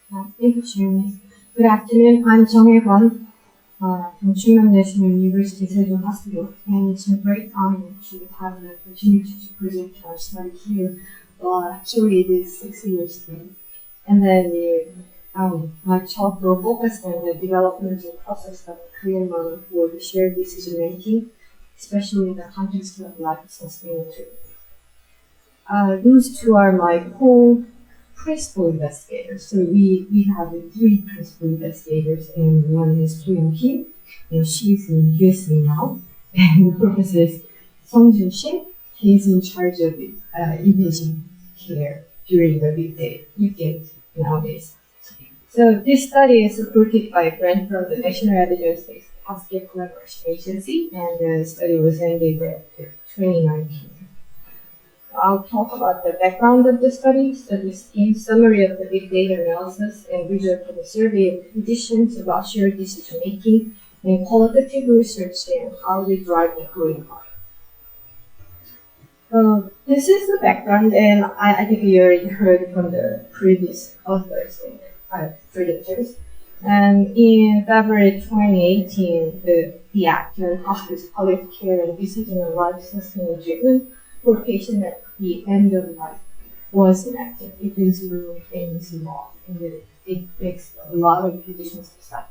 Thank you, Chairman. Good afternoon. I'm Jung Hae-kwon from Chungnam National University Sejong Hospital, and it's a great honor to have the opportunity to present our study here. Actually, it is 6 years ago. And then my talk will focus on the developmental process of Korean model for the shared decision making, especially in the context of life-sustaining treatment. Those two are my principal investigators. So we have 3 principal investigators, and one is Kim, and she's in USA now, and Professor Sung-jun Shin, he's in charge of imaging care during the weekend nowadays. So this study is supported by a grant from the National Evidence-Based Healthcare Collaboration Agency, and the study was ended in 2019. I'll talk about the background of the study, study scheme, summary of the big data analysis, and result of the survey of physicians about shared decision making, and qualitative research and how we drive the Korean model. This is the background, and I think you already heard from the previous authors and presenters. And in February 2018, the Act on Hospice Palliative Care and Decision on Life-Sustaining Treatment for patients at the end of life was enacted. It is a really famous law, and it makes a lot of physicians upset.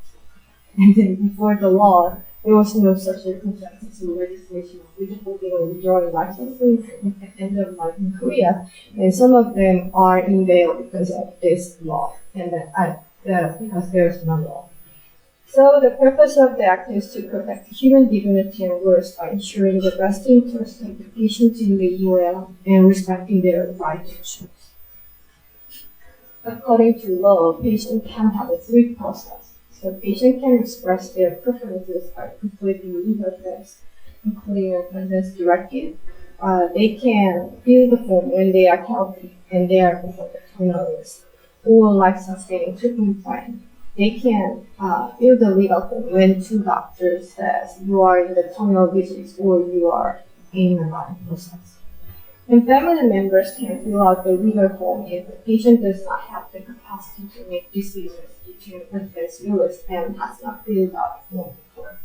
And then before the law, there was no such circumstances in legislation of withholding or withdrawing life-sustaining treatment at the end of life in Korea, and some of them are in bail because of this law, and because there's no law. So the purpose of the act is to protect human dignity and worth by ensuring the best interest of the patients in the UL and respecting their right to choose. According to law, a patient can have a 3 process. So the patient can express their preferences by completing legal tests, including a consent directive. They can fill the form when they are healthy and they are before the terminal illness, or life-sustaining treatment plan. They can fill the legal form when 2 doctors says you are in the terminal disease or you are in a dying process. And family members can fill out the legal form if the patient does not have the capacity to make decisions due to advanced illness and has not filled out the form before.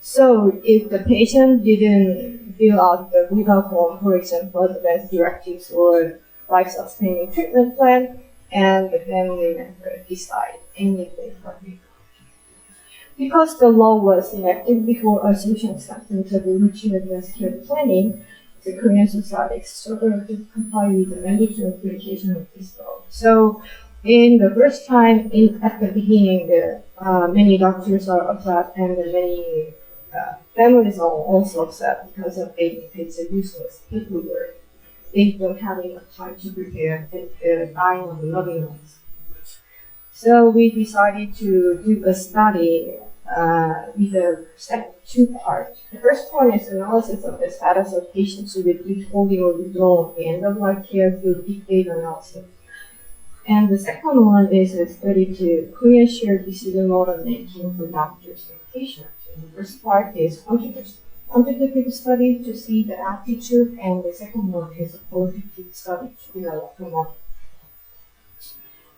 So if the patient didn't fill out the legal form, for example, advanced directives or life-sustaining treatment plan, and the family member decide anything for me. Because the law was enacted before association acceptance of routine advanced care planning, the Korean society struggled to comply with the mandatory application of this law. So, in the first time, at the beginning, many doctors are upset, and many families are also upset because it's a useless paperwork. They don't have enough time to prepare the dying of the loving ones. So we decided to do a study with a 2 parts. The first one is analysis of the status of patients with withholding or withdrawal of the end-of-life care through big data analysis. And the second one is a study to Korean shared decision model making for doctors and patients. And the first part is quantitative study to see the attitude, and the second one is a qualitative study to develop the model.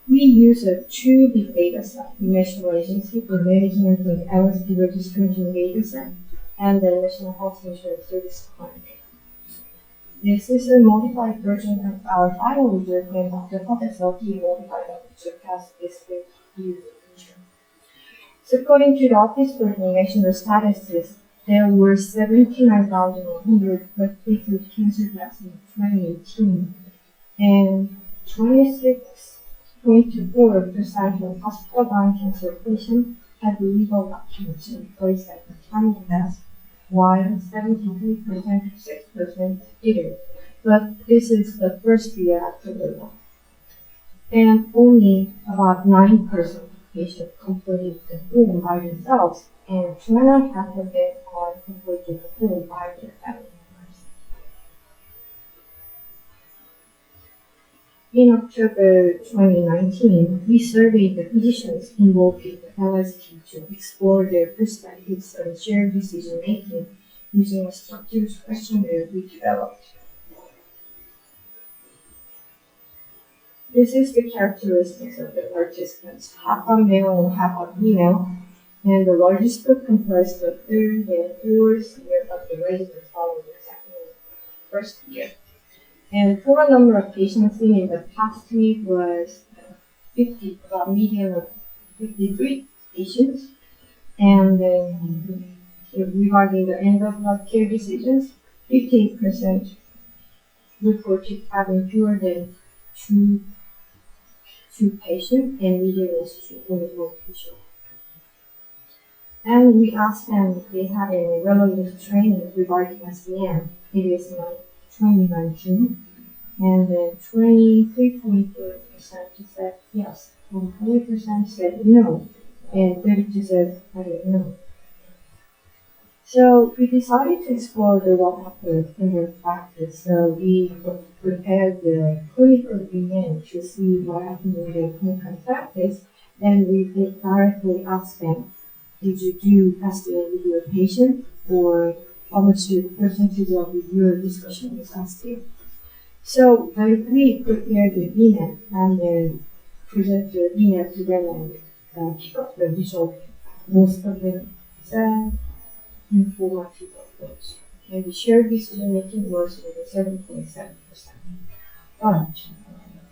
We use 2 big data sets, the National Agency for Management of LSD Registration data set and the National Health Insurance Service Plan. This is a modified version of our final result, and the process of the modified object has this user feature. So according to the Office for the National Statistics, there were 79,100 breast cancer deaths in 2018, and 26.4% of hospital-bound cancer patients had legal documents in place at the time of death, while 73% didn't. But this is the first year after the law. And only about 9% of patients completed the form by themselves, and 2.5% of them are completed the form by their family members. In October 2019, we surveyed the physicians involved in the LST to explore their perspectives on shared decision making using a structured questionnaire we developed. This is the characteristics of the participants, half are male and half are female, and the largest group comprised the third and fourth year of the residents following the second and first year. And the total number of patients seen in the past week was a median of 53 patients. And regarding the end of life care decisions, 58% reported having fewer than two patients, and median is only one patient. And we asked them if they had any relevant training regarding SDM. It is 2019, and 23.4% said yes, and 20% said no, and 32% said I don't know. So we decided to explore the what happened in their practice. So we prepared the clinical opinion to see what happened in their clinical practice, and we directly asked them, did you do SDM with your patient, or how much percentage of your discussion was SDM? So when we prepared the VNet and then presented the VNet to them and keep up the result, most of them said informative approach. And the shared decision making was 7.7%. But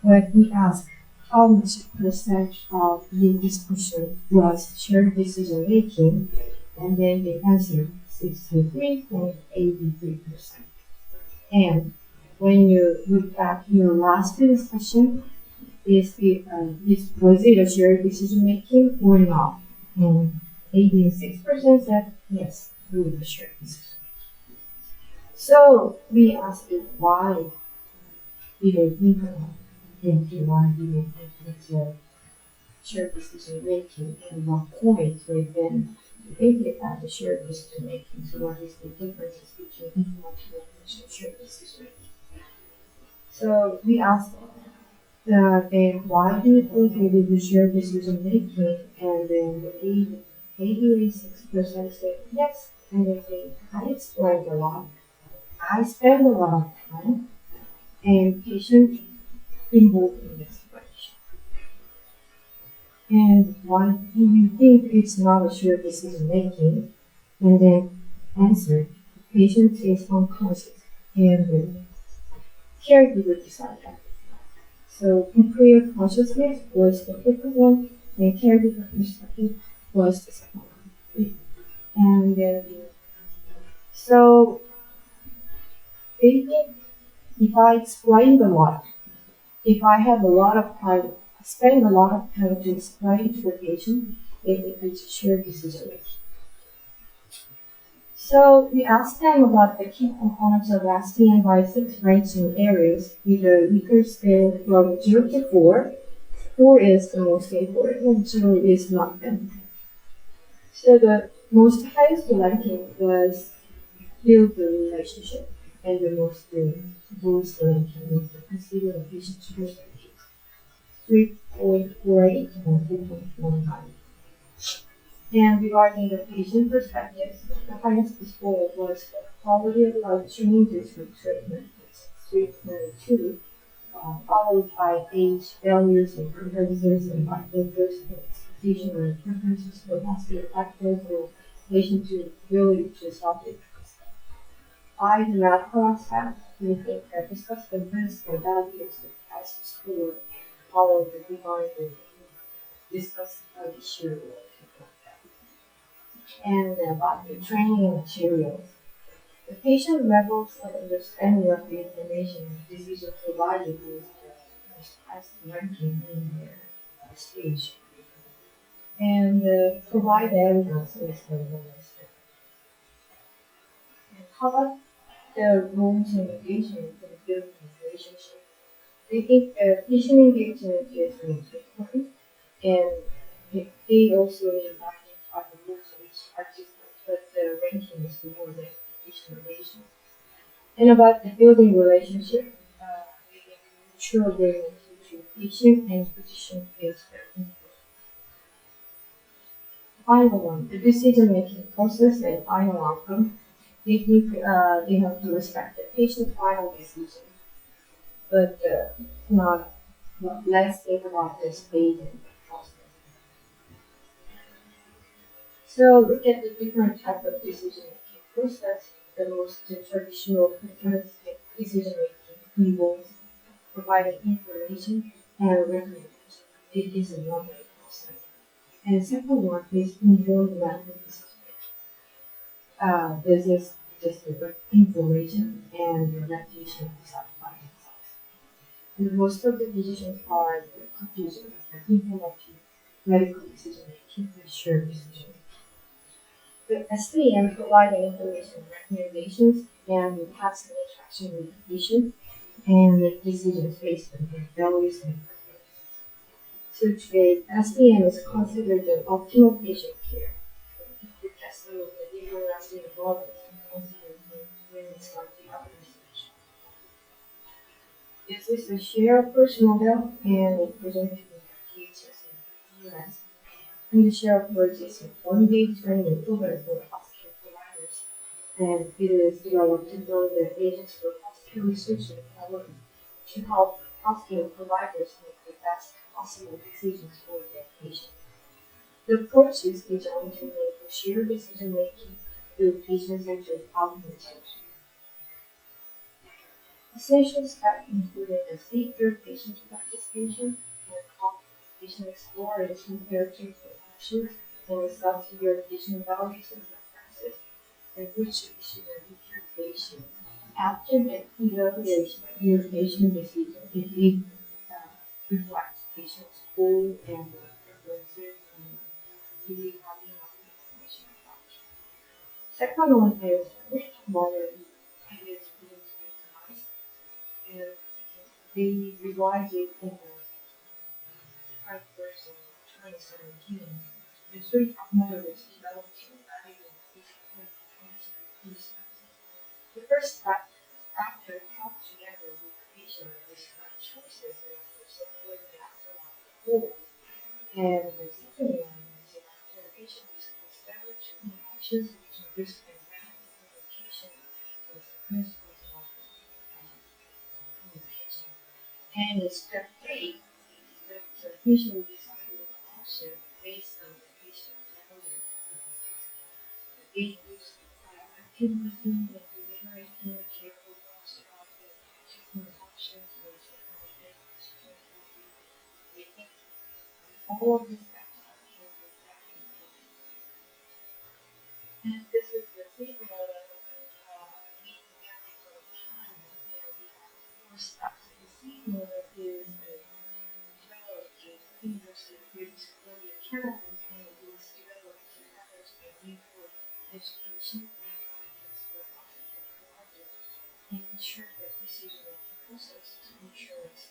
when we asked how much percent of the discussion was shared decision making, and then they answered 63.83%. And when you look at your last discussion, was it a shared decision making or not? And 86% said yes, it was a shared decision. So we asked it why did they think about it, why did they think it's a shared decision making, and what point were then thinking about the shared decision making. So what is the differences between informative and shared decision making? So we asked them why do you think they did the shared decision making, and then 86% said yes, and they say I explained a lot, I spend a lot of time, and patient involved in the explanation. And why do you think it's not a shared decision making? And then answer, patient is unconscious, and the caregiver decide that. So nuclear consciousness was the first one, and caregiver perspective was the second one. And so they think if I explain a lot, if I have a lot of time, spend a lot of time to explain to the patient, they think it's a shared decision making. So we asked them about the key components of SDM by 6 ranking areas with a Likert scale from 0 to 4. 4 is the most important, and 0 is not them. So the most highest ranking was build the relationship, and the most lowest ranking was the consider the patient's perspective, 3.48 and 3.19. And regarding the patient perspective, the highest score was the quality of life changes with treatment, 3.2, followed by age, values, and preferences, and factors, and expectation and preferences for positive factors in relation to ability to solve it. By the medical aspect, we think that discuss the risk and benefits of test score, followed the regarding discuss the issue. And about the training materials. The patient levels of understanding of the information and decision provided is as ranking in their stage. And provide evidence is the lowest. And how about the roles and engagement in building relationship? They think patient engagement is most important, and they also need the rules of each participant, but the ranking is more than patient relations. And about the building relationship, mutual agreement between patient and physician is very important. Final one, the decision-making process and final outcome. They think they have to respect the patient's final decision, but not let's think about the staging process. So look at the different types of decision-making process. The most traditional paternalistic decision-making involves providing information and recommendation. It is a normal process. And the second one is informed method decision-making. This is just the information and the recommendation decided by themselves. And most of the decisions are confusion, informative, medical decision-making, and shared decision. The STM providing information recommendations and has an interaction with the patient and make decisions based on their values and preferences. So today, STM is considered an optimal patient care. The testing of the legal lasting involvement is considered when we start the research. This is a shared approach model and it presented in the cases in the US. And the shared approach is a one-day training program for healthcare providers. And it is developed to build the agents for healthcare research and development to help healthcare providers make the best possible decisions for their patients. The approach is designed to enable shared decision-making through patient-centered outcome research. Essential steps included a safer patient participation and patient exploration, characters and actions, and self-aware patient values and preferences, and which should be patient. After the evaluation, your patient decision it reflects patient's goal and preferences and really having information about. Second one is which model is organized and they revised it in the 5th of 2017. The three model is developed to evaluate these. The first step after talk together with the patient is choices and support the aftermath goals. And the second one is after the patient discusses several actions which risk and benefit communication is the principles of communication. And step 3, the patient will decide the action based on the patient value. They use active listening and deliberating careful thoughts about the treatment options and all of these steps are carefully documented. And this is the secret of we get it all the time and we have 4 steps. The secret is developed at the University of British Columbia, Canada, and it was developed to leverage the need for education and practice for hospital providers and ensure that decision-making process to ensure the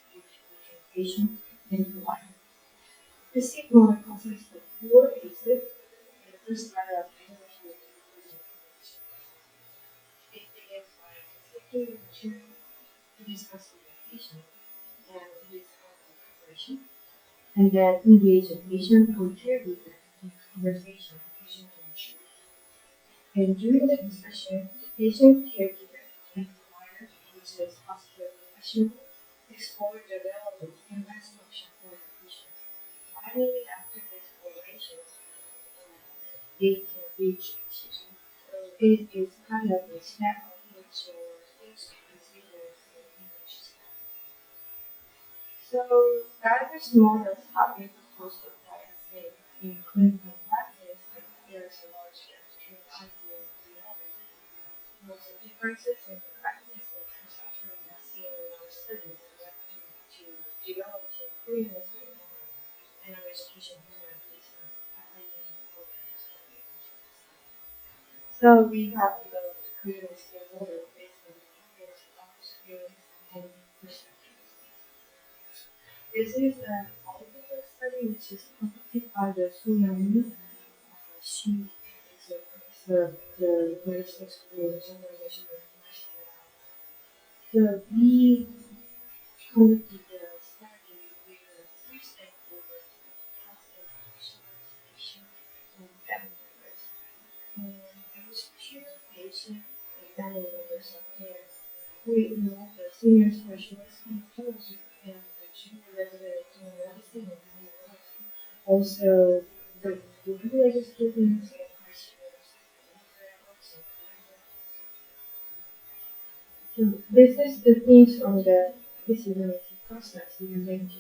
patient and provider. The signal consists of 4 phases. The first letter of English is it begins by taking the turn to discuss with the patient and his preparation, and then engage the patient or caregiver in conversation with patient and treatment. And during the discussion, the patient, caregiver, and provider, which is hospital professional, explore the relevant and best option for the patient. Finally, after this exploration, they can reach a decision. So it is kind of a step of which things to consider in each step. So diverse models have been proposed to apply in clinical practice, but there is a large gap between ideal and reality. Most of the differences in the practice and conceptual seen in our studies led to develop a Korean model and our education program based on so we have developed a Korean model based on Korean's experience and perspectives. This is an article study which is conducted by the Suyoung. She is a professor of the University of Korea Generation University. So we conducted the study with the 3 stakeholders, healthcare professionals, patients, and family members. And there was 2 patients and family members up there. We involved the senior specialists and fellowship and the Also, the religious students and so this is the things from the decision-making process using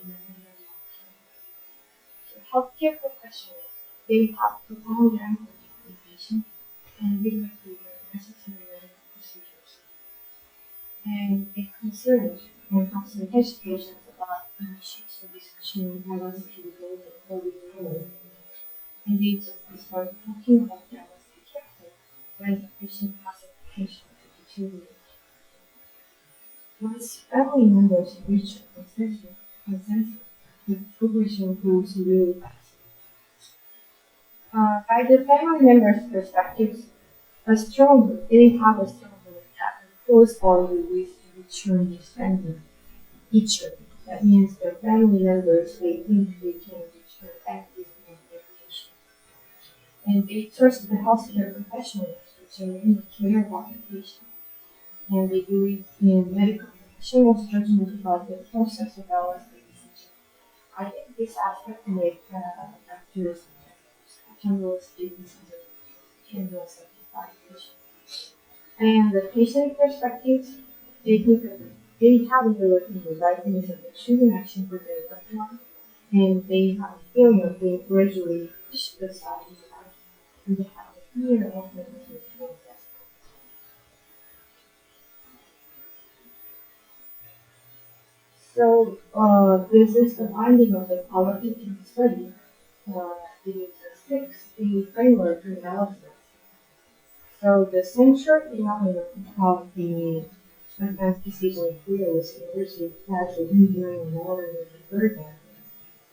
healthcare professionals. They have profound empathy for the patient and willing to do necessary medical procedures. And it concerns and have some hesitations about initiating discussion diversity related for the role. And they just start talking about diversity carefully when the patient has a potential to deteriorate. Once family members reach a consensus, the progression goes really fast. By the family members' perspectives, they have a strong belief that the close bond with return extending each other. That means the family members they think they can return everything in their patient. And they trust the healthcare professionals to really care about the patient. And they believe in medical professionals' judgment about the process of our decision. I think this aspect makes doctors general students can be certified patient. And the patient perspective, they think that they have ability in the right things and choosing action for their loved one, and they have a feeling of being gradually pushed aside in life, and they have a fear of making process. So this is the finding of the qualitative study. It is a 6D framework analysis. So the central phenomenon of the advanced decision fields emerging as a engineering model of the burden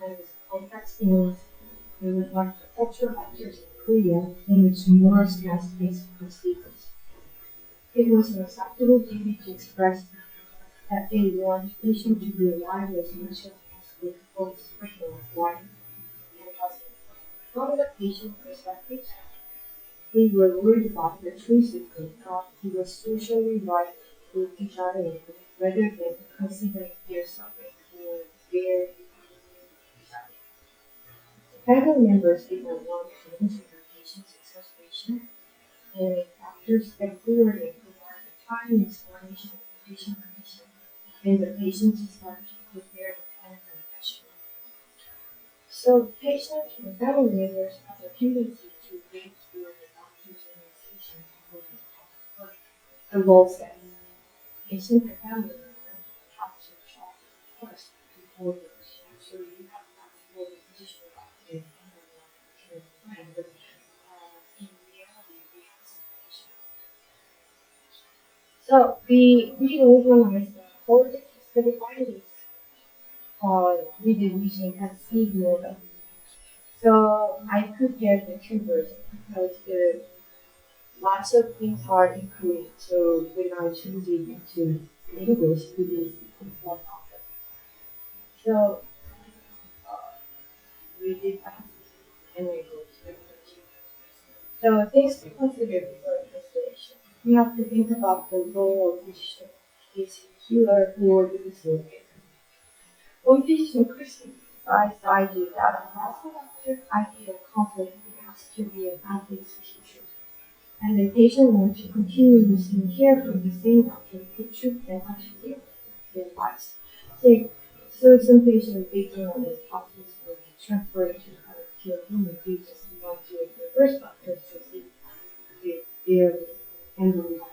and its complex means they would like to cultural factors in Korea in its more fast-paced procedures. It was an acceptable duty to express that they want patient to be alive as much as possible for expression of life and husband. From the patient perspective, they were worried about the choices they thought he was socially right to each other rather than considering their suffering or their desire. Family members did not want to listen to the patient's exasperation, and the doctors stepped forward and provided a timely explanation of the patient condition, and the patient started to prepare the plan for the patient. So patients and family members have a tendency to wait for the doctor's organization before they talk. But the law says patient and family members have to talk first before they proceed. So you have to ask for the physician doctor and the plan. But in reality, we have some patient. So we organize the qualitative study findings with the vision and see model. So I prepared the two versions because lots of things are included. So when I choose it into English, it is more complex. So we did that and we go to the question. So things to consider before consideration. We have to think about the role of physician. Is he healer or the facilitator? One physician question idea that as a doctor, I feel confident it has to be an athlete's teacher. And the patient wants to continue receiving care from the same doctor for truth and actually their lives. So some patients, they don't want to hospitals for transferring to other care room, they just want to the first doctor to see their end lives.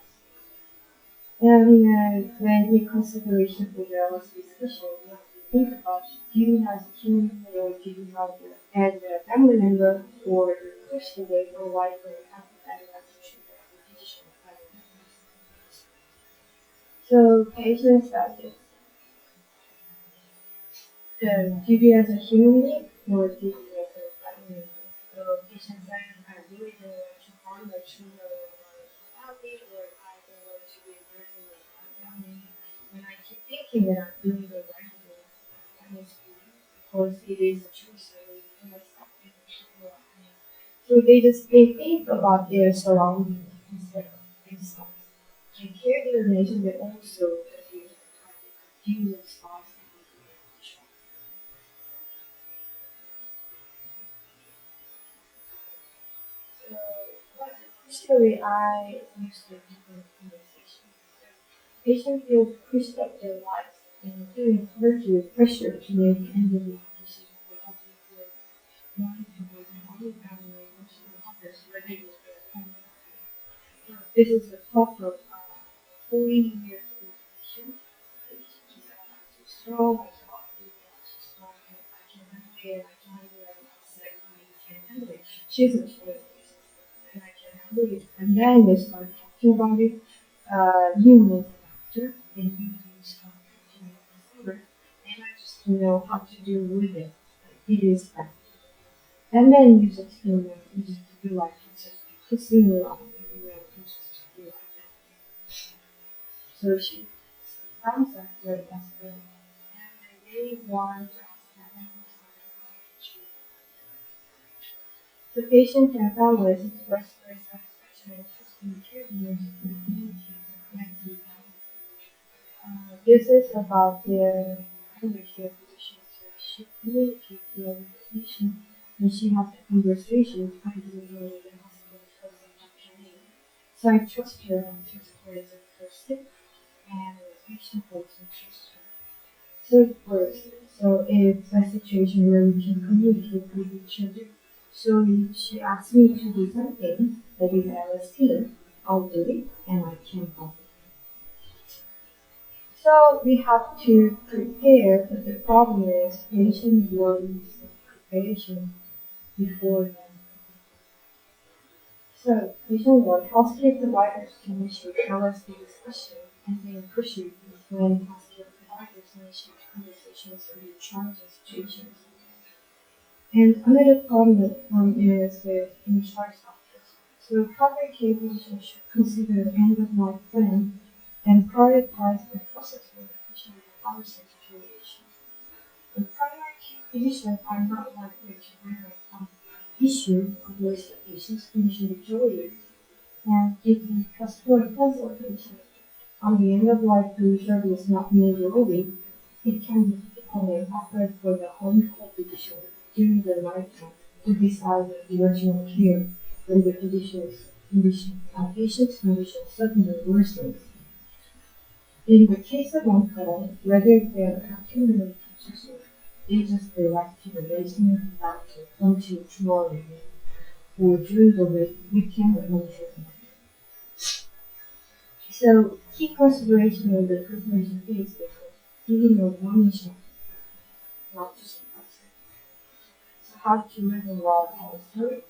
And when we consideration for the discussion, we have to think about do you have a human or do you have and a family member or the person they provide for the empathetic attitude of the physician. So patients that is do you as a human being or do you as a family member? So patients that I really don't want to harm my children or my family or I don't want to be a burden on my family. When I keep thinking that I'm doing the right thing, that is because it is a choice that we myself and people around me. So they think about their surroundings instead of themselves. And care their nation, but also that they deal with responsibility. Usually, I use the different conversations. Patient feels pushed up their lives and feeling hurt with pressure to make any decision for health. This is the top of 40 years of patient. She's strong, I can handle it, I can handle it. She's a child, and I can handle it. And then they start talking about it. You know the doctor, and you start talking about it. And I just know how to deal with it. It is fact. And then you just feel like you just feel like it's just kissing you off. So she sounds like very desperate. And they want to ask that. The patient and families express their satisfaction and interest in caregivers and the community connected with them. This is about their primary care physicians. She communicates with the patient and she has a conversation with the hospital because of Dr. Name. So I trust her and trust her as a person, and the patient also trusts her. So it works. So it's a situation where we can communicate with each other. So she asked me to do something that is LSD. I'll do it, and I can help it. So we have to prepare, but the problem is patient wants preparation before them. So patient wants healthcare providers to initiate LSD discussion and then push it when healthcare providers initiate conversations with challenging situations. And another problem is with in-charge doctors. So primary care physicians should consider end-of-life plan and prioritize the process for the patient with housing situation. The primary care physicians are not likely to bring up issue of which the patient's condition deteriorates, and they can postpone consultation. On the end-of-life delivery is not made early, it can be difficult offered for the home care physician during the lifetime to decide the original care when the patient's condition suddenly worsens. In the case of oncology, whether they are accumulating physicians, they just direct to the resident doctor until tomorrow or during the weekend or monitoring. So, key consideration in the preparation phase is giving a warning shot, not just a person. So, how to live a law policy,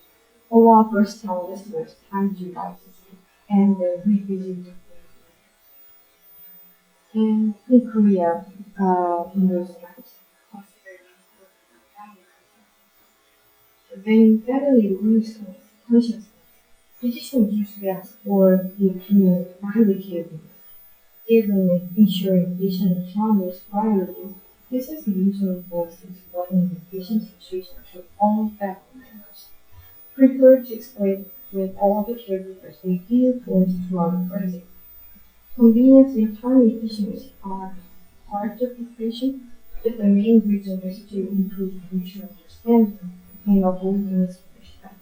allow first-time listeners time to practice and revisit it. And in Korea, in those times, when family lose consciousness, physicians usually ask for the opinion of family caregivers. Even ensuring patient autonomy is priority, this is the usual process explaining the patient situation to all family members. Prefer to explain with all the caregivers they feel forced to our present. Convenience and time efficiency are part of the equation, but the main reason is to improve mutual understanding and avoid misunderstanding.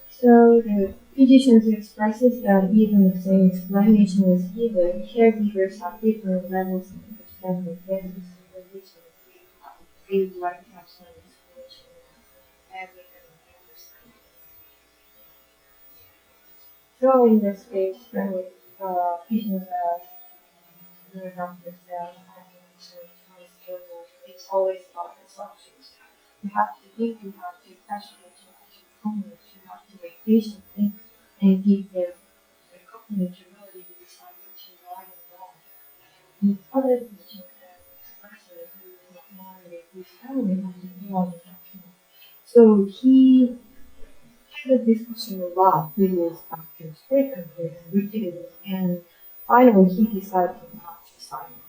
So the physicians expresses that even if the explanation is given, caregivers have different levels of understanding values and conditions. They would like to have some explanation and we can understand. So in this case, when patients the doctor says, it's always about instructions. You have to think, you have to passionate, you have to comment, you have to make patients think and give them the cognitive ability to decide between right and wrong. And other teaching expresses who is not married, whose family has to do all the document. So he had a discussion a lot with his doctors frequently and repeatedly, and finally he decided not to sign it.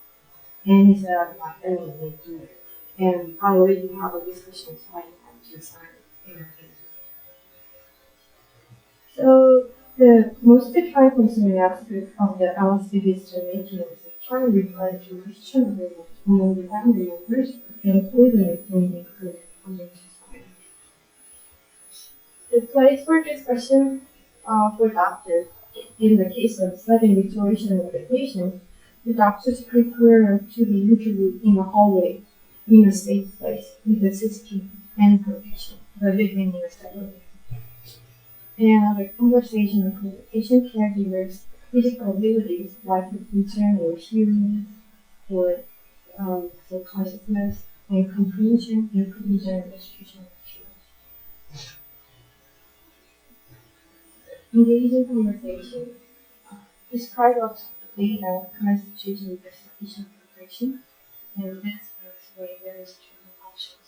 And he said, my family will do it. And I already have a discussion, so I have to sign it. So the most time-consuming aspect of the LSD decision-making is the time required to question agreement among the family members and coordinate when they could come into society. The place for discussion for doctors, in the case of sudden deterioration of the patient, the doctors prefer to be interviewed in a hallway, in a safe place, with the system and protection, rather than in a separate. And the conversation with the patient caregivers' physical abilities, like the concern or hearing, or consciousness, and comprehension and provision of educational materials. Engaging conversation. Describe what data constitutes investigation preparation, and this works for various treatment options.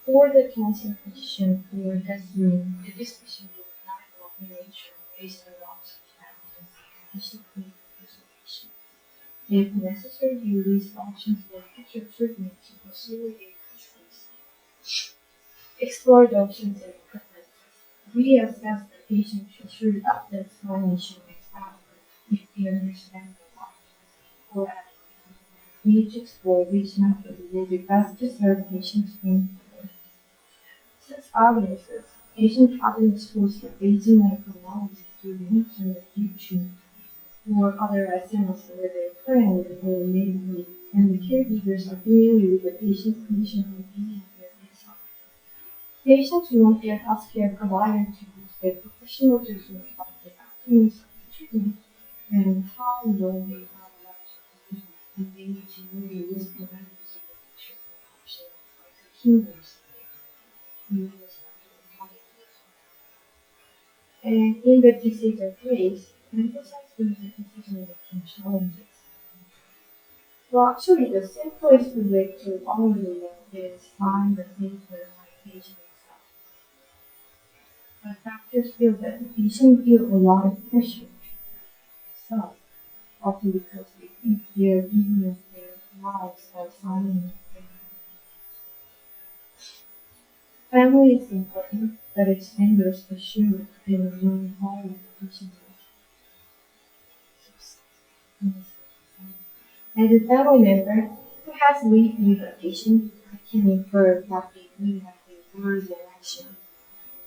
For the cancer physician who are testing, the discussion will be medical in nature based on the options and patient clinical presentation. If necessary, you list options for future treatment to facilitate controls. Explore the options and preferences. Reassess the patient to ensure that the explanation is adequate if they understand the options or adequate. We need to explore which method will be best to serve patients in. Since audiences, patients have been exposed to basic medical knowledge through the internet, YouTube, or other SMS where their friends or neighbors and the caregivers are familiar with the patient's condition and opinion of their patient. Patients want their healthcare provider to use their professional judgment about the outcomes of the treatment and how long they have left to live, and they need to know the risk and benefits of the treatment option like the kingdoms. And in the decision phase, emphasize the decision-making challenges. Well, actually, the simplest way to overview is find the paper by patient itself. But doctors feel that the patient feels a lot of pressure themselves, often because they think they're giving their lives by signing the paper. Family is important, but extenders assume they will learn all of the patient's life. As a family member who has lived with a patient, I can infer that they mean that their words and action.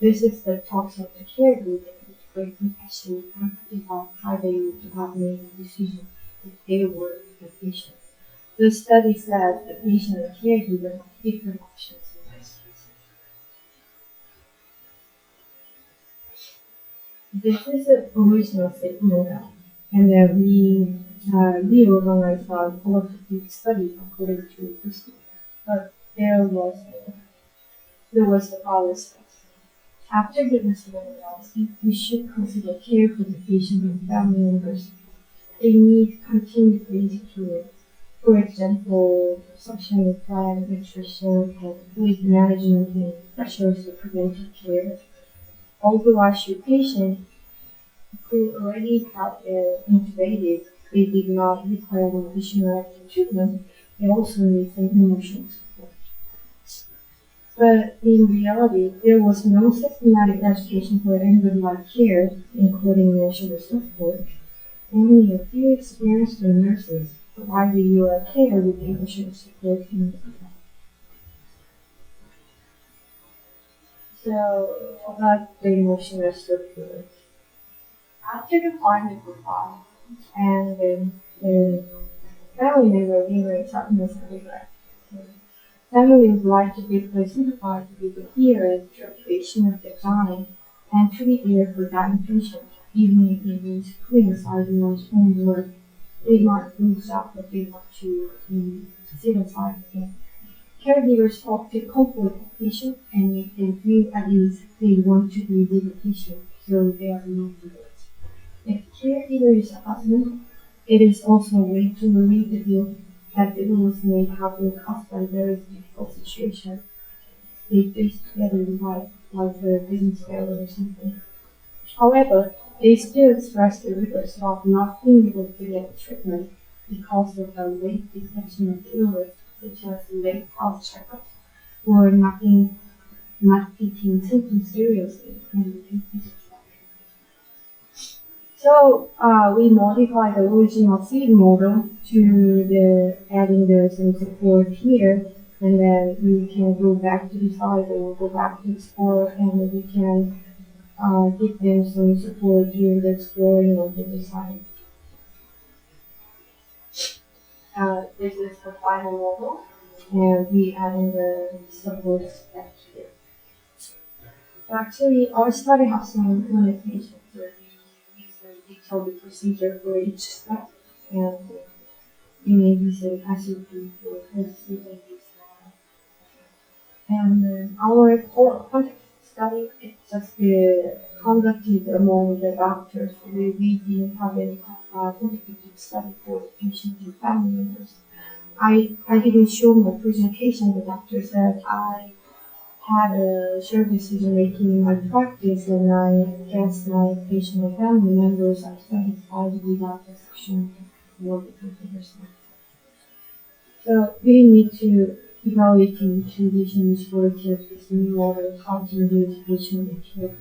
This is the talks of the caregiver with great compassion and empathy about how they would have made a decision if they were the patient. The study says the patient and caregiver have different options in this case. This is an original statement, and then we reorganized our qualitative study according to this. But there was the following steps. After the incident analysis, we should consider care for the patient and family members. They need continued basic care. For example, suction plan, nutrition, and fluid management and pressures of preventive care. Although ICU patient who already have intubated, they did not require an additional active treatment, they also need some emotional support. But in reality, there was no systematic education for end-of-life care, including emotional support. Only a few experienced nurses provided your care with emotional support in the field. So, about the emotional support. After the final goodbye, and the family member being very sadness and regret, family would like to be personified with the fear and trepidation of the dying, and to be there for dying patient, even if it means putting aside one's own work. They might lose out what they want to sit aside again. Caregivers help to comfort the patient and make them feel at ease. They want to be with the patient, so they are not worried. If caregiver is a husband, it is also a way to relieve the guilt that the illness may have been caused by very difficult situation they face together in life, like a business failure or something. However, they still express the regrets of not being able to get treatment because of the late detection of the illness, such as late health checkups, or not taking symptoms seriously and repeated. So we modified the original seed model to adding some support here, and then we can go back to the site or go back to explore, and we can give them some support during the exploring of the design. This is the final model, and we adding the support step here. Actually, our study has some limitations. It's a detailed procedure for each step, and you may use a ICP for proceeding this. And our context study is just conducted among the doctors. We didn't have any quantitative study for the patient and family members. I didn't show my presentation. The doctor said I had a shared decision making in my practice, and I guess my patient and family members are satisfied without the section for the consideration. So we need to evaluate conditions for this new model continuity patient care.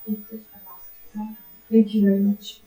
This is the last slide. Thank you very much.